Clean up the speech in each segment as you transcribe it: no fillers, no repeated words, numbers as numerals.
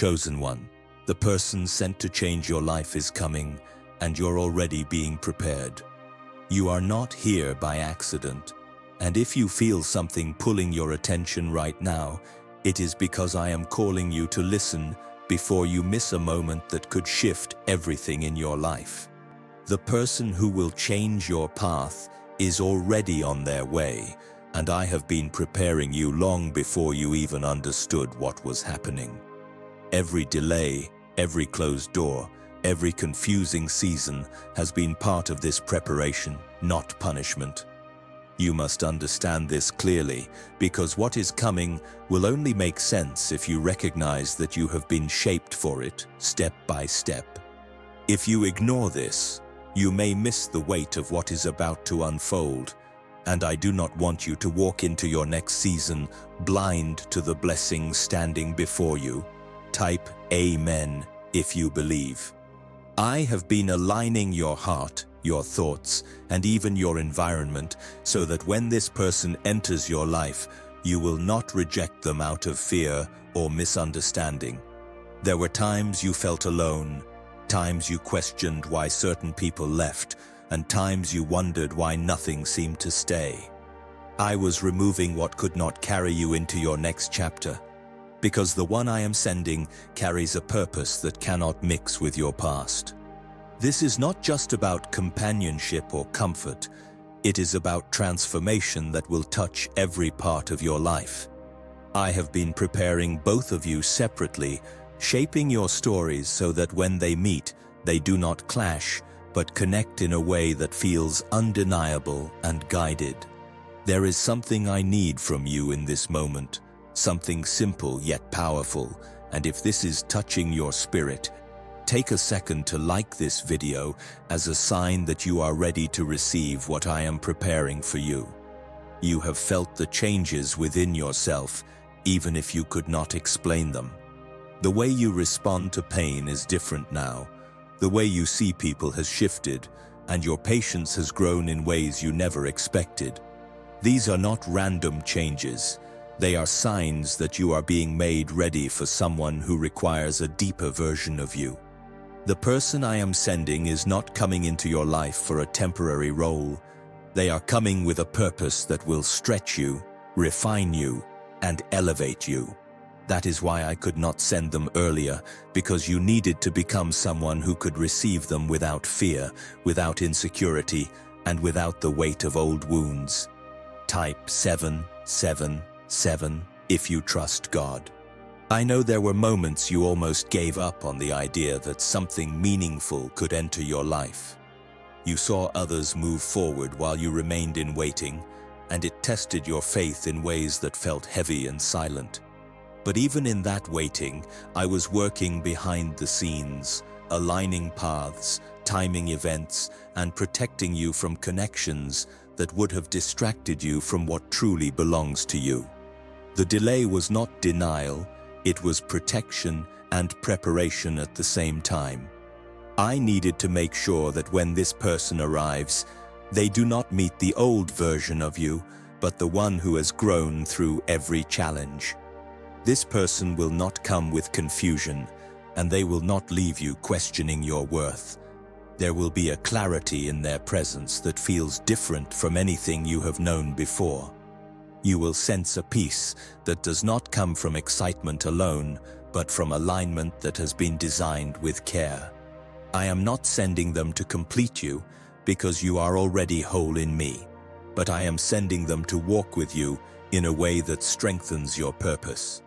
Chosen one, the person sent to change your life is coming, and you're already being prepared. You are not here by accident, and if you feel something pulling your attention right now, it is because I am calling you to listen before you miss a moment that could shift everything in your life. The person who will change your path is already on their way, and I have been preparing you long before you even understood what was happening. Every delay, every closed door, every confusing season has been part of this preparation, not punishment. You must understand this clearly, because what is coming will only make sense if you recognize that you have been shaped for it, step by step. If you ignore this, you may miss the weight of what is about to unfold, and I do not want you to walk into your next season blind to the blessings standing before you. Type Amen if you believe. I have been aligning your heart, your thoughts, and even your environment so that when this person enters your life, you will not reject them out of fear or misunderstanding. There were times you felt alone, times you questioned why certain people left, and times you wondered why nothing seemed to stay. I was removing what could not carry you into your next chapter, because the one I am sending carries a purpose that cannot mix with your past. This is not just about companionship or comfort, it is about transformation that will touch every part of your life. I have been preparing both of you separately, shaping your stories so that when they meet, they do not clash, but connect in a way that feels undeniable and guided. There is something I need from you in this moment, something simple yet powerful, and if this is touching your spirit, take a second to like this video as a sign that you are ready to receive what I am preparing for you. You have felt the changes within yourself, even if you could not explain them. The way you respond to pain is different now. The way you see people has shifted, and your patience has grown in ways you never expected. These are not random changes. They are signs that you are being made ready for someone who requires a deeper version of you. The person I am sending is not coming into your life for a temporary role. They are coming with a purpose that will stretch you, refine you, and elevate you. That is why I could not send them earlier, because you needed to become someone who could receive them without fear, without insecurity, and without the weight of old wounds. Type 777 if you trust God. I know there were moments you almost gave up on the idea that something meaningful could enter your life. You saw others move forward while you remained in waiting, and it tested your faith in ways that felt heavy and silent. But even in that waiting, I was working behind the scenes, aligning paths, timing events, and protecting you from connections that would have distracted you from what truly belongs to you. The delay was not denial, it was protection and preparation at the same time. I needed to make sure that when this person arrives, they do not meet the old version of you, but the one who has grown through every challenge. This person will not come with confusion, and they will not leave you questioning your worth. There will be a clarity in their presence that feels different from anything you have known before. You will sense a peace that does not come from excitement alone, but from alignment that has been designed with care. I am not sending them to complete you, because you are already whole in me, but I am sending them to walk with you in a way that strengthens your purpose.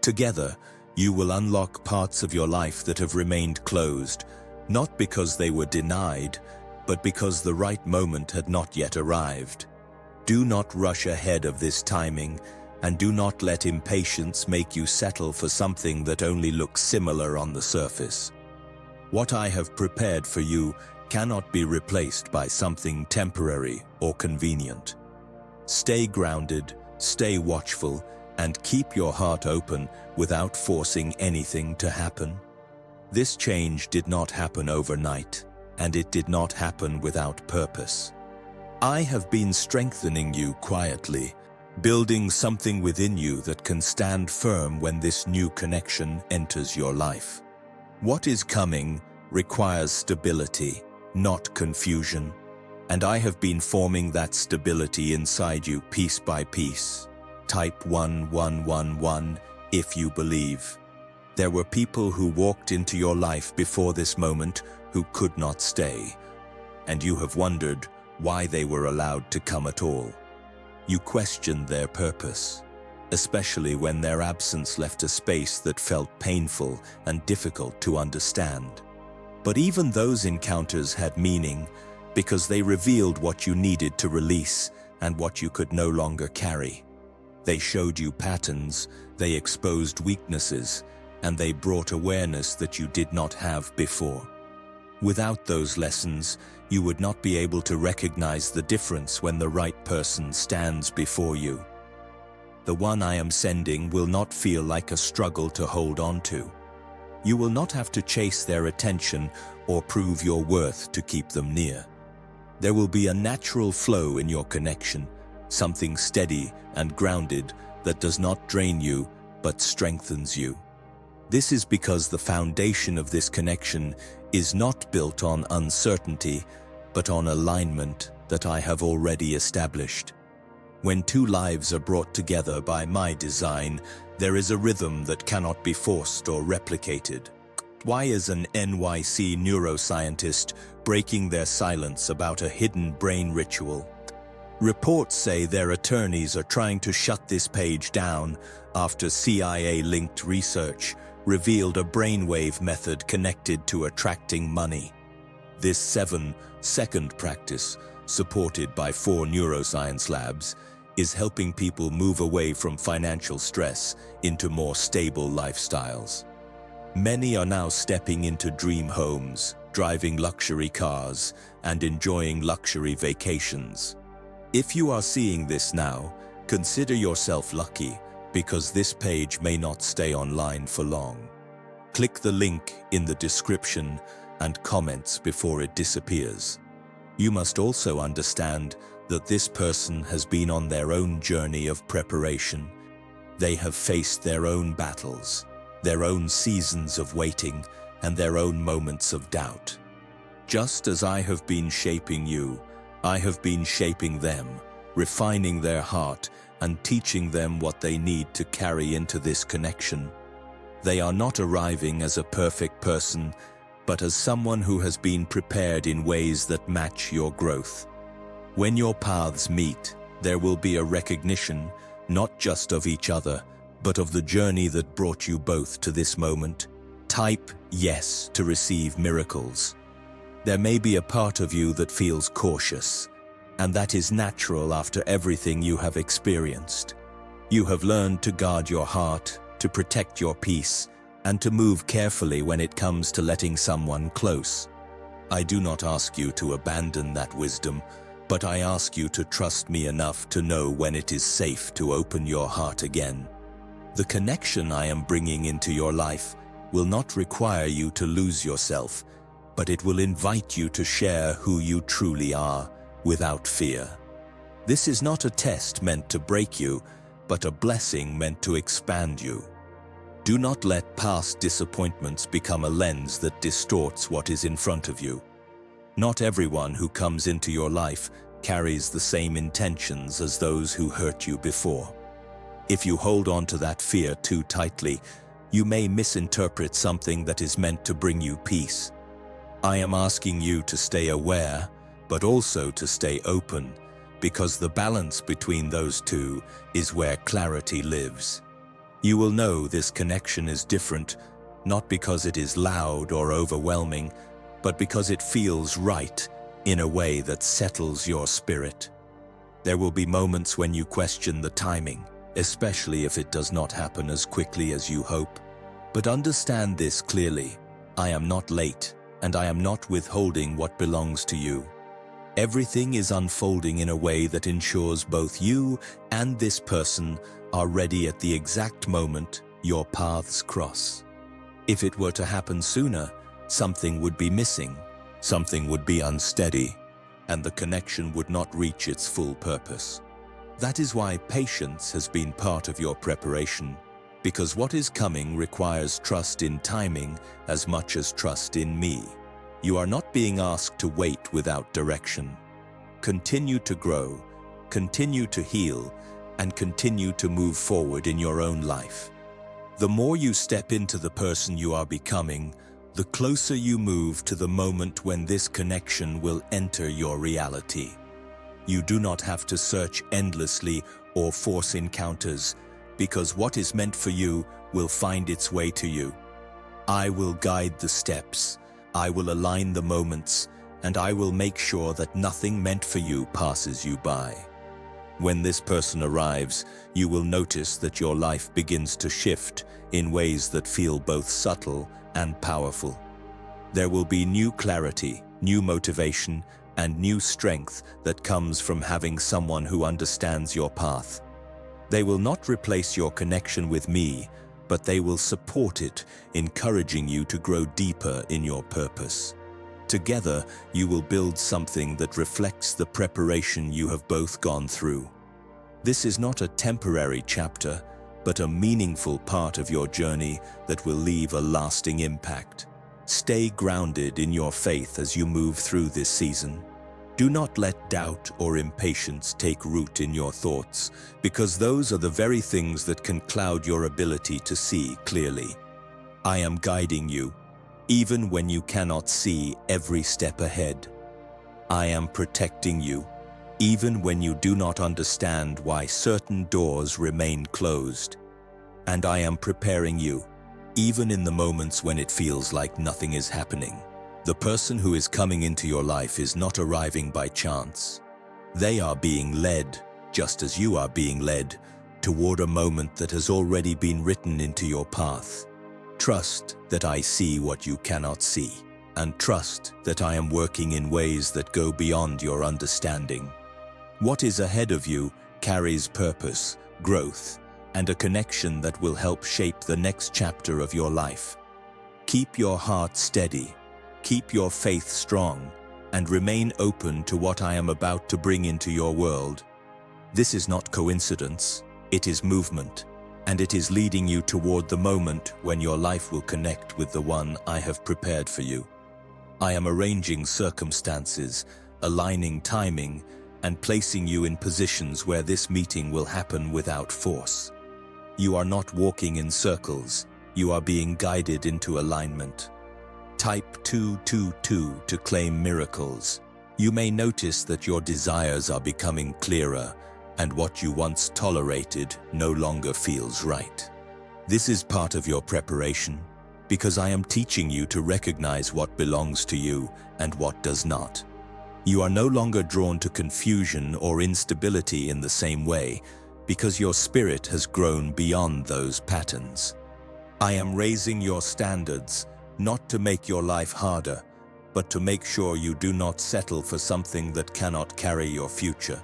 Together, you will unlock parts of your life that have remained closed, not because they were denied, but because the right moment had not yet arrived. Do not rush ahead of this timing, and do not let impatience make you settle for something that only looks similar on the surface. What I have prepared for you cannot be replaced by something temporary or convenient. Stay grounded, stay watchful, and keep your heart open without forcing anything to happen. This change did not happen overnight, and it did not happen without purpose. I have been strengthening you quietly, building something within you that can stand firm when this new connection enters your life. What is coming requires stability, not confusion, and I have been forming that stability inside you piece by piece. Type 1111 if you believe. There were people who walked into your life before this moment who could not stay, and you have wondered why they were allowed to come at all. You questioned their purpose, especially when their absence left a space that felt painful and difficult to understand. But even those encounters had meaning because they revealed what you needed to release and what you could no longer carry. They showed you patterns, they exposed weaknesses, and they brought awareness that you did not have before. Without those lessons, you would not be able to recognize the difference when the right person stands before you. The one I am sending will not feel like a struggle to hold on to. You will not have to chase their attention or prove your worth to keep them near. There will be a natural flow in your connection, something steady and grounded that does not drain you but strengthens you. This is because the foundation of this connection is not built on uncertainty, but on alignment that I have already established. When two lives are brought together by my design, there is a rhythm that cannot be forced or replicated. Why is an NYC neuroscientist breaking their silence about a hidden brain ritual? Reports say their attorneys are trying to shut this page down after CIA-linked research revealed a brainwave method connected to attracting money. This 7-second practice, supported by 4 neuroscience labs, is helping people move away from financial stress into more stable lifestyles. Many are now stepping into dream homes, driving luxury cars, and enjoying luxury vacations. If you are seeing this now, consider yourself lucky, because this page may not stay online for long. Click the link in the description and comments before it disappears. You must also understand that this person has been on their own journey of preparation. They have faced their own battles, their own seasons of waiting, and their own moments of doubt. Just as I have been shaping you, I have been shaping them, refining their heart and teaching them what they need to carry into this connection. They are not arriving as a perfect person, but as someone who has been prepared in ways that match your growth. When your paths meet, there will be a recognition, not just of each other, but of the journey that brought you both to this moment. Type yes to receive miracles. There may be a part of you that feels cautious, and that is natural after everything you have experienced. You have learned to guard your heart, to protect your peace, and to move carefully when it comes to letting someone close. I do not ask you to abandon that wisdom, but I ask you to trust me enough to know when it is safe to open your heart again. The connection I am bringing into your life will not require you to lose yourself, but it will invite you to share who you truly are without fear. This is not a test meant to break you, but a blessing meant to expand you. Do not let past disappointments become a lens that distorts what is in front of you. Not everyone who comes into your life carries the same intentions as those who hurt you before. If you hold on to that fear too tightly, you may misinterpret something that is meant to bring you peace. I am asking you to stay aware, but also to stay open, because the balance between those two is where clarity lives. You will know this connection is different, not because it is loud or overwhelming, but because it feels right in a way that settles your spirit. There will be moments when you question the timing, especially if it does not happen as quickly as you hope. But understand this clearly: I am not late, and I am not withholding what belongs to you. Everything is unfolding in a way that ensures both you and this person are ready at the exact moment your paths cross. If it were to happen sooner, something would be missing, something would be unsteady, and the connection would not reach its full purpose. That is why patience has been part of your preparation, because what is coming requires trust in timing as much as trust in me. You are not being asked to wait without direction. Continue to grow, continue to heal, and continue to move forward in your own life. The more you step into the person you are becoming, the closer you move to the moment when this connection will enter your reality. You do not have to search endlessly or force encounters, because what is meant for you will find its way to you. I will guide the steps, I will align the moments, and I will make sure that nothing meant for you passes you by. When this person arrives, you will notice that your life begins to shift in ways that feel both subtle and powerful. There will be new clarity, new motivation, and new strength that comes from having someone who understands your path. They will not replace your connection with me, but they will support it, encouraging you to grow deeper in your purpose. Together, you will build something that reflects the preparation you have both gone through. This is not a temporary chapter, but a meaningful part of your journey that will leave a lasting impact. Stay grounded in your faith as you move through this season. Do not let doubt or impatience take root in your thoughts, because those are the very things that can cloud your ability to see clearly. I am guiding you, even when you cannot see every step ahead. I am protecting you, even when you do not understand why certain doors remain closed. And I am preparing you, even in the moments when it feels like nothing is happening. The person who is coming into your life is not arriving by chance. They are being led, just as you are being led, toward a moment that has already been written into your path. Trust that I see what you cannot see, and trust that I am working in ways that go beyond your understanding. What is ahead of you carries purpose, growth, and a connection that will help shape the next chapter of your life. Keep your heart steady, keep your faith strong, and remain open to what I am about to bring into your world. This is not coincidence, it is movement, and it is leading you toward the moment when your life will connect with the one I have prepared for you. I am arranging circumstances, aligning timing, and placing you in positions where this meeting will happen without force. You are not walking in circles, you are being guided into alignment. Type 222 to claim miracles. You may notice that your desires are becoming clearer, and what you once tolerated no longer feels right. This is part of your preparation, because I am teaching you to recognize what belongs to you and what does not. You are no longer drawn to confusion or instability in the same way, because your spirit has grown beyond those patterns. I am raising your standards, not to make your life harder, but to make sure you do not settle for something that cannot carry your future.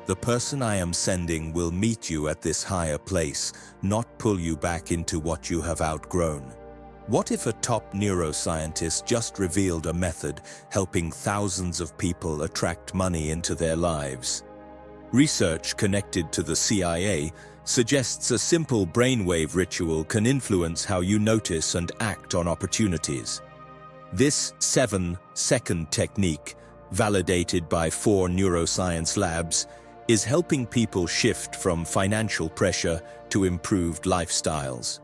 The person I am sending will meet you at this higher place, not pull you back into what you have outgrown. What if a top neuroscientist just revealed a method helping thousands of people attract money into their lives? Research connected to the CIA suggests a simple brainwave ritual can influence how you notice and act on opportunities. This 7-second technique, validated by 4 neuroscience labs, is helping people shift from financial pressure to improved lifestyles.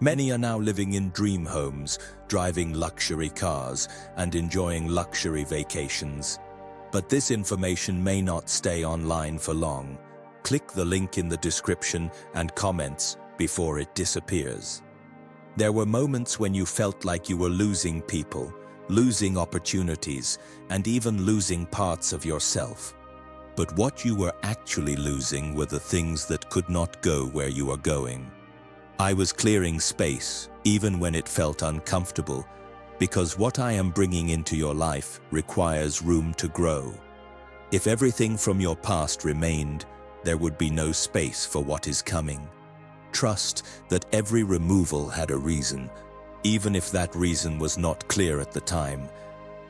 Many are now living in dream homes, driving luxury cars, and enjoying luxury vacations. But this information may not stay online for long. Click the link in the description and comments before it disappears. There were moments when you felt like you were losing people, losing opportunities, and even losing parts of yourself. But what you were actually losing were the things that could not go where you are going. I was clearing space, even when it felt uncomfortable, because what I am bringing into your life requires room to grow. If everything from your past remained, there would be no space for what is coming. Trust that every removal had a reason, even if that reason was not clear at the time.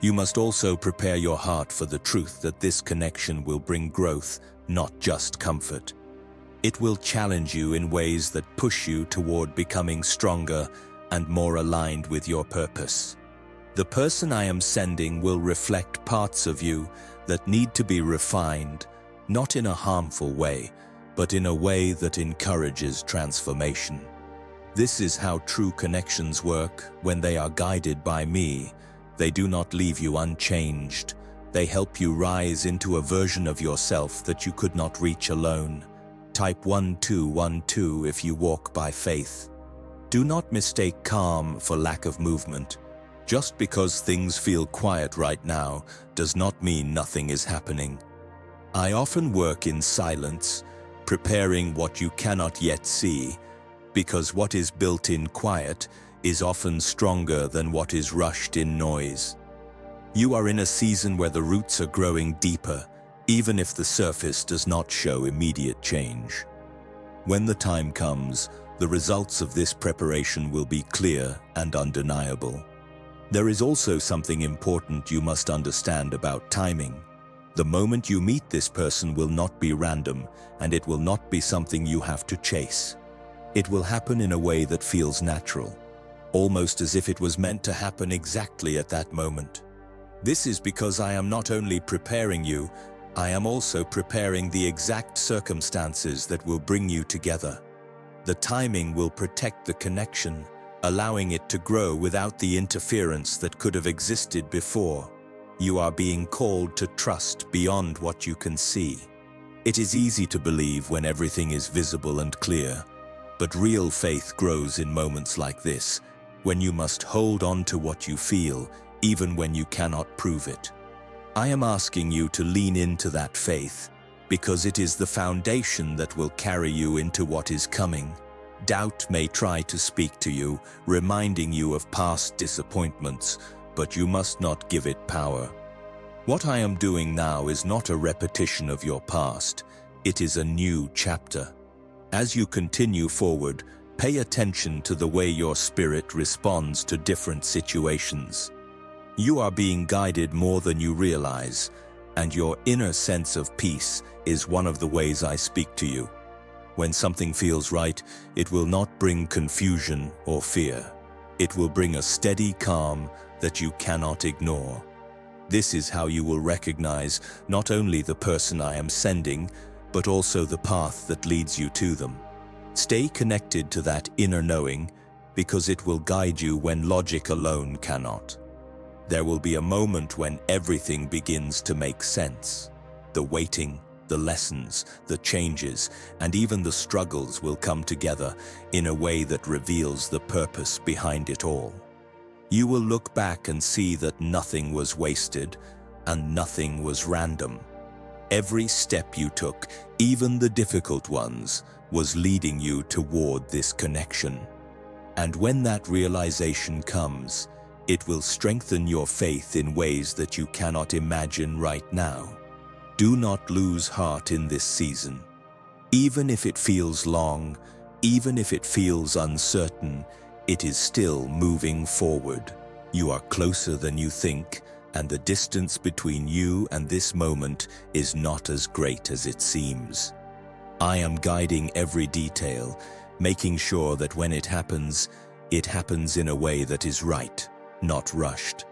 You must also prepare your heart for the truth that this connection will bring growth, not just comfort. It will challenge you in ways that push you toward becoming stronger and more aligned with your purpose. The person I am sending will reflect parts of you that need to be refined, not in a harmful way, but in a way that encourages transformation. This is how true connections work. When they are guided by me, they do not leave you unchanged. They help you rise into a version of yourself that you could not reach alone. Type 1212 if you walk by faith. Do not mistake calm for lack of movement. Just because things feel quiet right now does not mean nothing is happening. I often work in silence, preparing what you cannot yet see, because what is built in quiet is often stronger than what is rushed in noise. You are in a season where the roots are growing deeper, even if the surface does not show immediate change. When the time comes, the results of this preparation will be clear and undeniable. There is also something important you must understand about timing. The moment you meet this person will not be random, and it will not be something you have to chase. It will happen in a way that feels natural, almost as if it was meant to happen exactly at that moment. This is because I am not only preparing you, I am also preparing the exact circumstances that will bring you together. The timing will protect the connection, allowing it to grow without the interference that could have existed before. You are being called to trust beyond what you can see. It is easy to believe when everything is visible and clear, but real faith grows in moments like this, when you must hold on to what you feel, even when you cannot prove it. I am asking you to lean into that faith, because it is the foundation that will carry you into what is coming. Doubt may try to speak to you, reminding you of past disappointments, but you must not give it power. What I am doing now is not a repetition of your past, it is a new chapter. As you continue forward, pay attention to the way your spirit responds to different situations. You are being guided more than you realize, and your inner sense of peace is one of the ways I speak to you. When something feels right, it will not bring confusion or fear. It will bring a steady calm that you cannot ignore. This is how you will recognize not only the person I am sending, but also the path that leads you to them. Stay connected to that inner knowing, because it will guide you when logic alone cannot. There will be a moment when everything begins to make sense. The waiting, the lessons, the changes, and even the struggles will come together in a way that reveals the purpose behind it all. You will look back and see that nothing was wasted and nothing was random. Every step you took, even the difficult ones, was leading you toward this connection. And when that realization comes, it will strengthen your faith in ways that you cannot imagine right now. Do not lose heart in this season. Even if it feels long, even if it feels uncertain, it is still moving forward. You are closer than you think, and the distance between you and this moment is not as great as it seems. I am guiding every detail, making sure that when it happens in a way that is right, not rushed.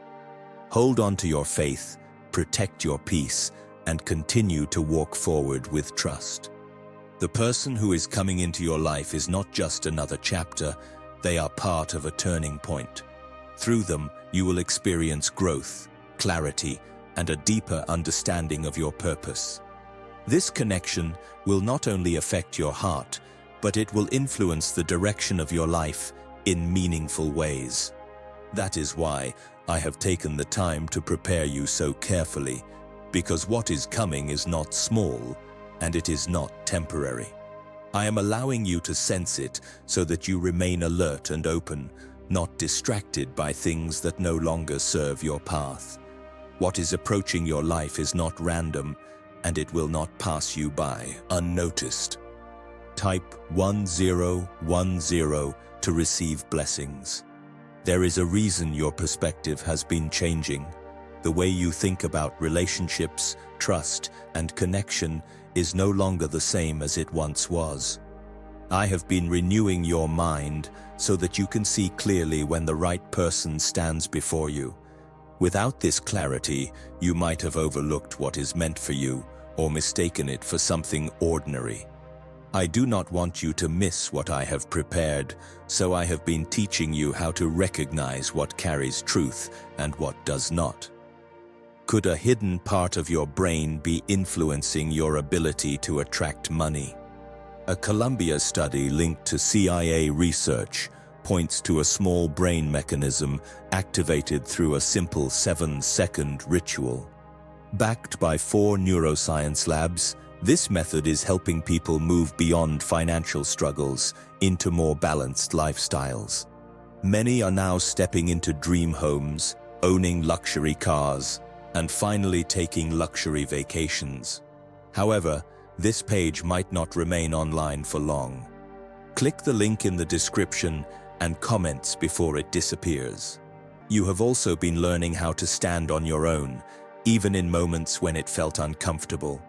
Hold on to your faith, protect your peace, and continue to walk forward with trust. The person who is coming into your life is not just another chapter, they are part of a turning point. Through them, you will experience growth, clarity, and a deeper understanding of your purpose. This connection will not only affect your heart, but it will influence the direction of your life in meaningful ways. That is why I have taken the time to prepare you so carefully, because what is coming is not small, and it is not temporary. I am allowing you to sense it so that you remain alert and open, not distracted by things that no longer serve your path. What is approaching your life is not random, and it will not pass you by unnoticed. Type 1010 to receive blessings. There is a reason your perspective has been changing. The way you think about relationships, trust, and connection is no longer the same as it once was. I have been renewing your mind so that you can see clearly when the right person stands before you. Without this clarity, you might have overlooked what is meant for you or mistaken it for something ordinary. I do not want you to miss what I have prepared, so I have been teaching you how to recognize what carries truth and what does not. Could a hidden part of your brain be influencing your ability to attract money? A Columbia study linked to CIA research points to a small brain mechanism activated through a simple 7-second ritual. Backed by 4 neuroscience labs, this method is helping people move beyond financial struggles into more balanced lifestyles. Many are now stepping into dream homes, owning luxury cars, and finally taking luxury vacations. However, this page might not remain online for long. Click the link in the description and comments before it disappears. You have also been learning how to stand on your own, even in moments when it felt uncomfortable.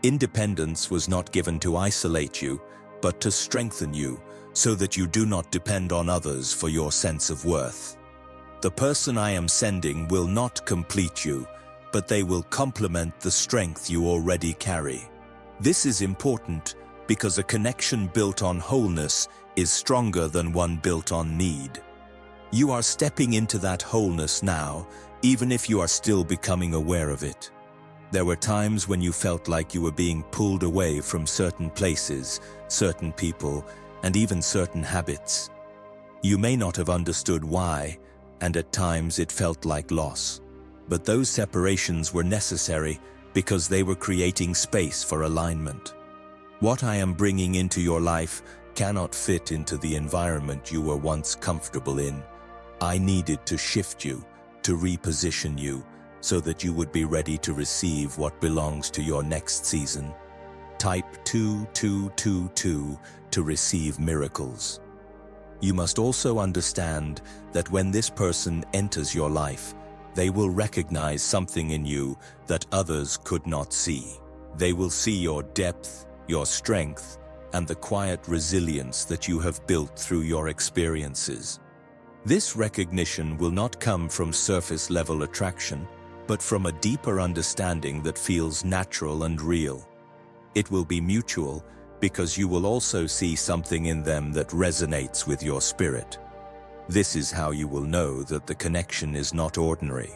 Independence was not given to isolate you, but to strengthen you, so that you do not depend on others for your sense of worth. The person I am sending will not complete you, but they will complement the strength you already carry. This is important because a connection built on wholeness is stronger than one built on need. You are stepping into that wholeness now, even if you are still becoming aware of it. There were times when you felt like you were being pulled away from certain places, certain people, and even certain habits. You may not have understood why, and at times it felt like loss. But those separations were necessary because they were creating space for alignment. What I am bringing into your life cannot fit into the environment you were once comfortable in. I needed to shift you, to reposition you, so that you would be ready to receive what belongs to your next season. Type 2222 to receive miracles. You must also understand that when this person enters your life, they will recognize something in you that others could not see. They will see your depth, your strength, and the quiet resilience that you have built through your experiences. This recognition will not come from surface-level attraction, but from a deeper understanding that feels natural and real. It will be mutual because you will also see something in them that resonates with your spirit. This is how you will know that the connection is not ordinary.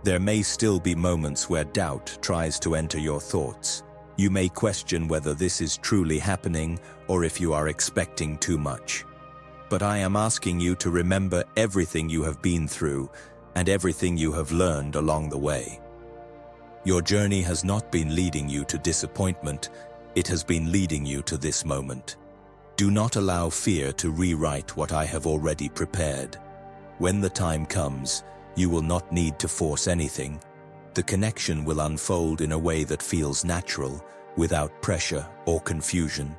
There may still be moments where doubt tries to enter your thoughts. You may question whether this is truly happening or if you are expecting too much. But I am asking you to remember everything you have been through and everything you have learned along the way. Your journey has not been leading you to disappointment, it has been leading you to this moment. Do not allow fear to rewrite what I have already prepared. When the time comes, you will not need to force anything. The connection will unfold in a way that feels natural, without pressure or confusion.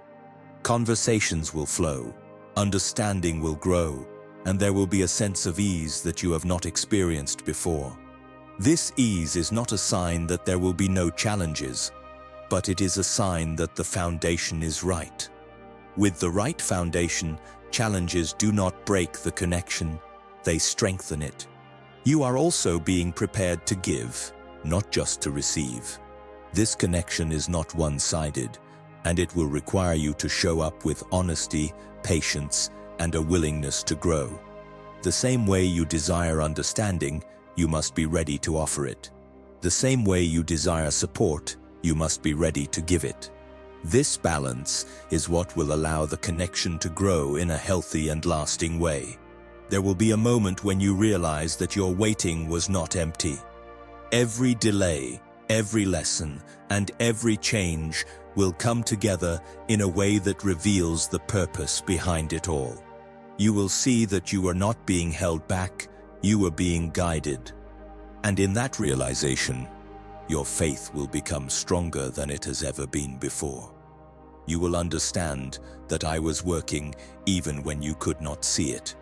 Conversations will flow, understanding will grow, and there will be a sense of ease that you have not experienced before. This ease is not a sign that there will be no challenges, but it is a sign that the foundation is right. With the right foundation, challenges do not break the connection, they strengthen it. You are also being prepared to give, not just to receive. This connection is not one-sided, and it will require you to show up with honesty, patience, and a willingness to grow. The same way you desire understanding, you must be ready to offer it. The same way you desire support, you must be ready to give it. This balance is what will allow the connection to grow in a healthy and lasting way. There will be a moment when you realize that your waiting was not empty. Every delay, every lesson, and every change will come together in a way that reveals the purpose behind it all. You will see that you are not being held back, you are being guided. And in that realization, your faith will become stronger than it has ever been before. You will understand that I was working even when you could not see it.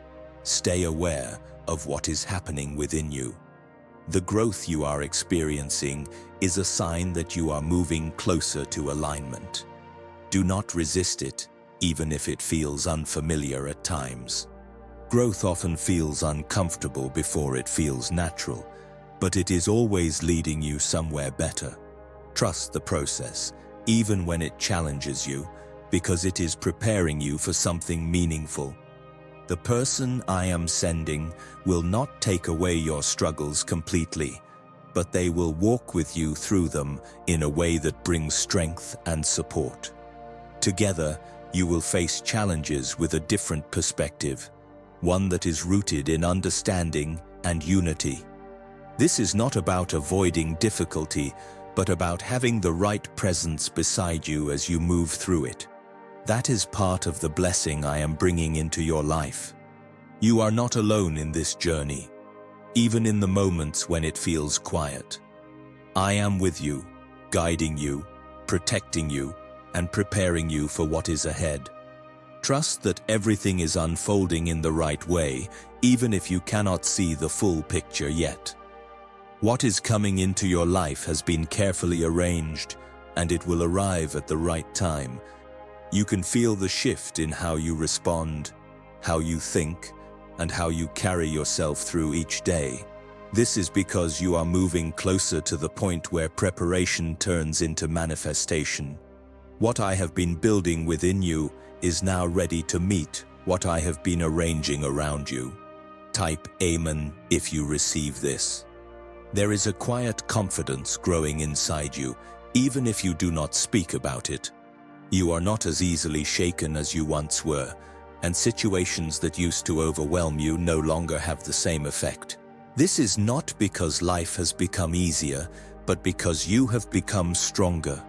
Stay aware of what is happening within you. The growth you are experiencing is a sign that you are moving closer to alignment. Do not resist it, even if it feels unfamiliar at times. Growth often feels uncomfortable before it feels natural, but it is always leading you somewhere better. Trust the process, even when it challenges you, because it is preparing you for something meaningful. The person I am sending will not take away your struggles completely, but they will walk with you through them in a way that brings strength and support. Together, you will face challenges with a different perspective, one that is rooted in understanding and unity. This is not about avoiding difficulty, but about having the right presence beside you as you move through it. That is part of the blessing I am bringing into your life. You are not alone in this journey, even in the moments when it feels quiet. I am with you, guiding you, protecting you, and preparing you for what is ahead. Trust that everything is unfolding in the right way, even if you cannot see the full picture yet. What is coming into your life has been carefully arranged, and it will arrive at the right time. You can feel the shift in how you respond, how you think, and how you carry yourself through each day. This is because you are moving closer to the point where preparation turns into manifestation. What I have been building within you is now ready to meet what I have been arranging around you. Type Amen if you receive this. There is a quiet confidence growing inside you, even if you do not speak about it. You are not as easily shaken as you once were, and situations that used to overwhelm you no longer have the same effect. This is not because life has become easier, but because you have become stronger.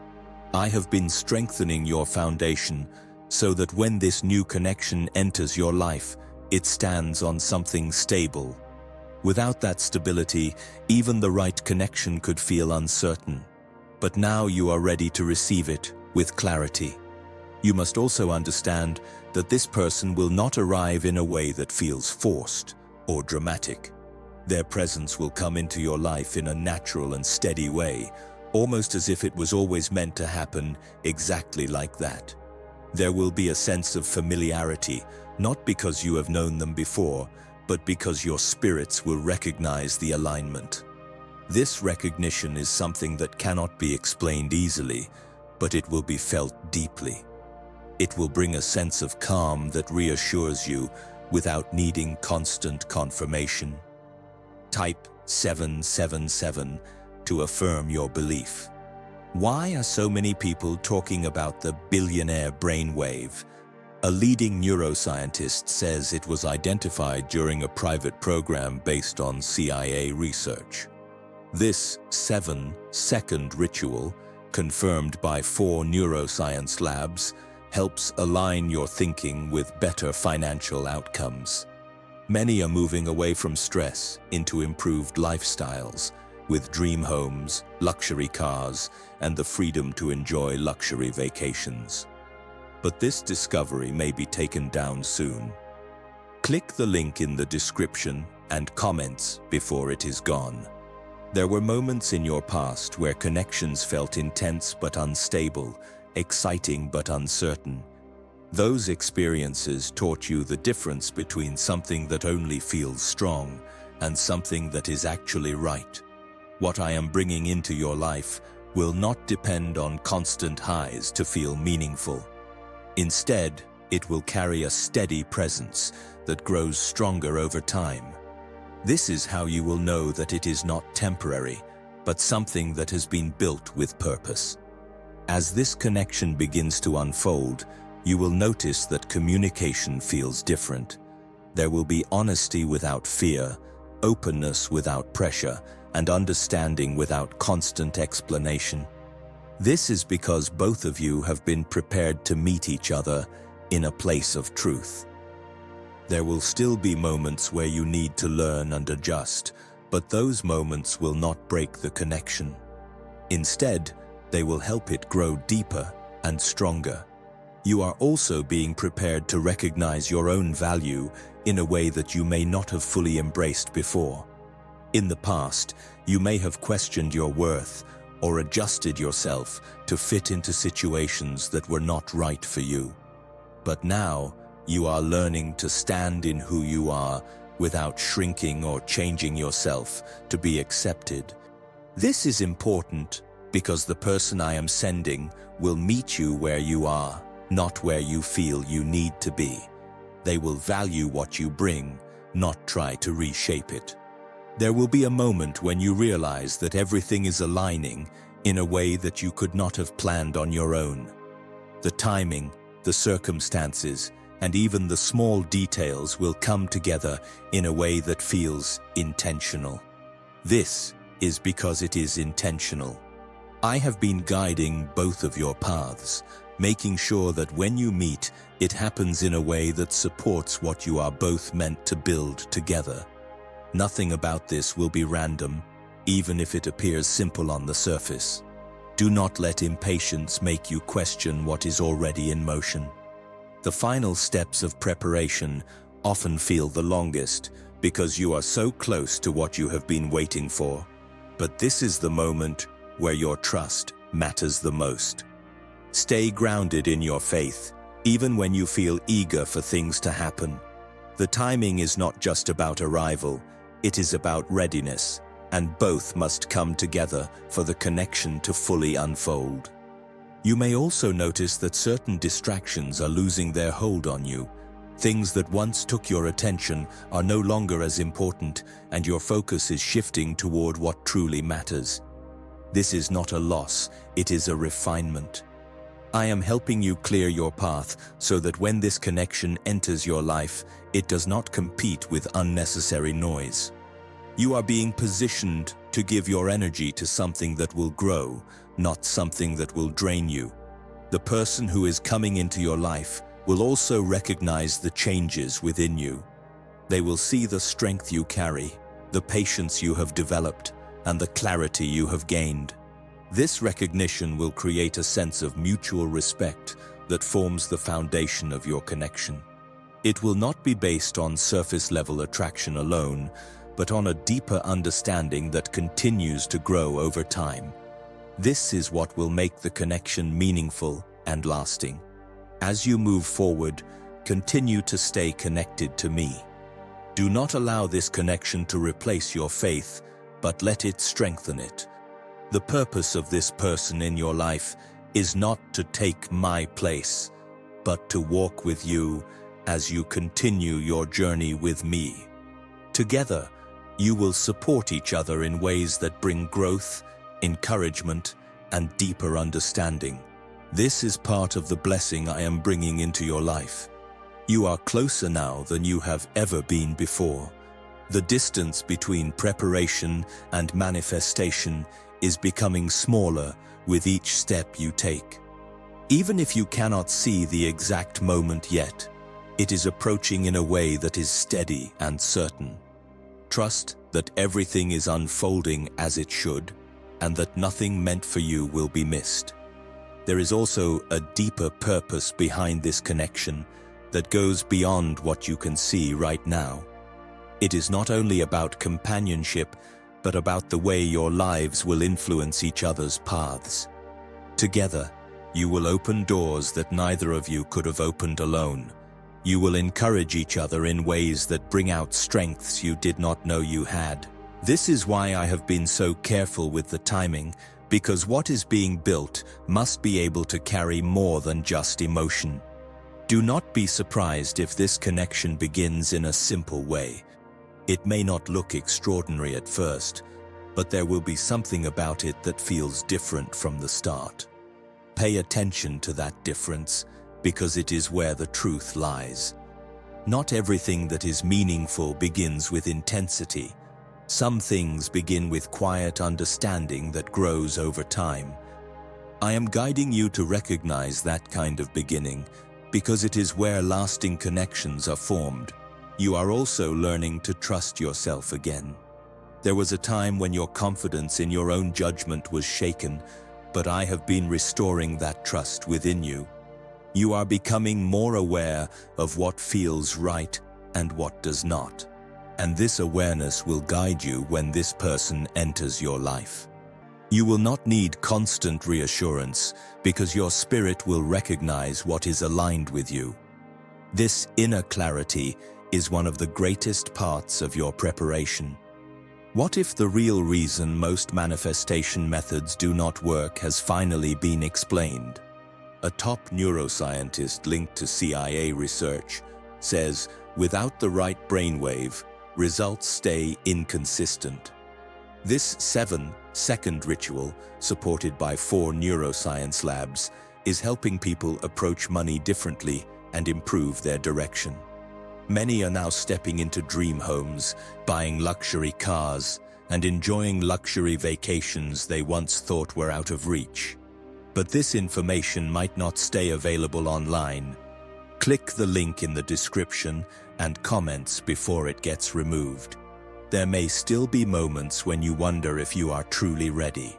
I have been strengthening your foundation so that when this new connection enters your life, it stands on something stable. Without that stability, even the right connection could feel uncertain. But now you are ready to receive it with clarity. You must also understand that this person will not arrive in a way that feels forced or dramatic. Their presence will come into your life in a natural and steady way, almost as if it was always meant to happen exactly like that. There will be a sense of familiarity, not because you have known them before, but because your spirits will recognize the alignment. This recognition is something that cannot be explained easily, but it will be felt deeply. It will bring a sense of calm that reassures you without needing constant confirmation. Type 777 to affirm your belief. Why are so many people talking about the billionaire brainwave? A leading neuroscientist says it was identified during a private program based on CIA research. This 7-second ritual, confirmed by 4 neuroscience labs, helps align your thinking with better financial outcomes. Many are moving away from stress into improved lifestyles, with dream homes, luxury cars, and the freedom to enjoy luxury vacations. But this discovery may be taken down soon. Click the link in the description and comments before it is gone. There were moments in your past where connections felt intense but unstable, exciting but uncertain. Those experiences taught you the difference between something that only feels strong and something that is actually right. What I am bringing into your life will not depend on constant highs to feel meaningful. Instead, it will carry a steady presence that grows stronger over time. This is how you will know that it is not temporary, but something that has been built with purpose. As this connection begins to unfold, you will notice that communication feels different. There will be honesty without fear, openness without pressure, and understanding without constant explanation. This is because both of you have been prepared to meet each other in a place of truth. There will still be moments where you need to learn and adjust, but those moments will not break the connection. Instead, they will help it grow deeper and stronger. You are also being prepared to recognize your own value in a way that you may not have fully embraced before. In the past, you may have questioned your worth or adjusted yourself to fit into situations that were not right for you. But now, you are learning to stand in who you are without shrinking or changing yourself to be accepted. This is important because the person I am sending will meet you where you are, not where you feel you need to be. They will value what you bring, not try to reshape it. There will be a moment when you realize that everything is aligning in a way that you could not have planned on your own. The timing, the circumstances, and even the small details will come together in a way that feels intentional. This is because it is intentional. I have been guiding both of your paths, making sure that when you meet, it happens in a way that supports what you are both meant to build together. Nothing about this will be random, even if it appears simple on the surface. Do not let impatience make you question what is already in motion. The final steps of preparation often feel the longest because you are so close to what you have been waiting for. But this is the moment where your trust matters the most. Stay grounded in your faith, even when you feel eager for things to happen. The timing is not just about arrival, it is about readiness, and both must come together for the connection to fully unfold. You may also notice that certain distractions are losing their hold on you. Things that once took your attention are no longer as important, and your focus is shifting toward what truly matters. This is not a loss, it is a refinement. I am helping you clear your path so that when this connection enters your life, it does not compete with unnecessary noise. You are being positioned to give your energy to something that will grow, not something that will drain you. The person who is coming into your life will also recognize the changes within you. They will see the strength you carry, the patience you have developed, and the clarity you have gained. This recognition will create a sense of mutual respect that forms the foundation of your connection. It will not be based on surface-level attraction alone, but on a deeper understanding that continues to grow over time. This is what will make the connection meaningful and lasting. As you move forward, continue to stay connected to me. Do not allow this connection to replace your faith, but let it strengthen it. The purpose of this person in your life is not to take my place, but to walk with you as you continue your journey with me. Together, you will support each other in ways that bring growth, encouragement, and deeper understanding. This is part of the blessing I am bringing into your life. You are closer now than you have ever been before. The distance between preparation and manifestation is becoming smaller with each step you take. Even if you cannot see the exact moment yet, it is approaching in a way that is steady and certain. Trust that everything is unfolding as it should, and that nothing meant for you will be missed. There is also a deeper purpose behind this connection that goes beyond what you can see right now. It is not only about companionship, but about the way your lives will influence each other's paths. Together, you will open doors that neither of you could have opened alone. You will encourage each other in ways that bring out strengths you did not know you had. This is why I have been so careful with the timing, because what is being built must be able to carry more than just emotion. Do not be surprised if this connection begins in a simple way. It may not look extraordinary at first, but there will be something about it that feels different from the start. Pay attention to that difference, because it is where the truth lies. Not everything that is meaningful begins with intensity. Some things begin with quiet understanding that grows over time. I am guiding you to recognize that kind of beginning, because it is where lasting connections are formed. You are also learning to trust yourself again. There was a time when your confidence in your own judgment was shaken, but I have been restoring that trust within you. You are becoming more aware of what feels right and what does not. and this awareness will guide you when this person enters your life. You will not need constant reassurance because your spirit will recognize what is aligned with you. This inner clarity is one of the greatest parts of your preparation. What if the real reason most manifestation methods do not work has finally been explained? A top neuroscientist linked to CIA research says, without the right brainwave, results stay inconsistent. This 7-second ritual, supported by 4 neuroscience labs, is helping people approach money differently and improve their direction. Many are now stepping into dream homes, buying luxury cars, and enjoying luxury vacations they once thought were out of reach. But this information might not stay available online. Click the link in the description and comments before it gets removed. There may still be moments when you wonder if you are truly ready.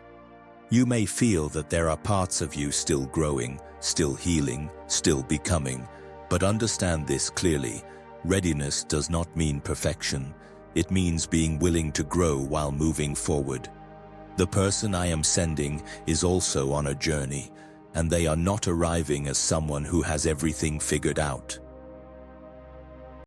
You may feel that there are parts of you still growing, still healing, still becoming, but understand this clearly. Readiness does not mean perfection. It means being willing to grow while moving forward. The person I am sending is also on a journey, and they are not arriving as someone who has everything figured out.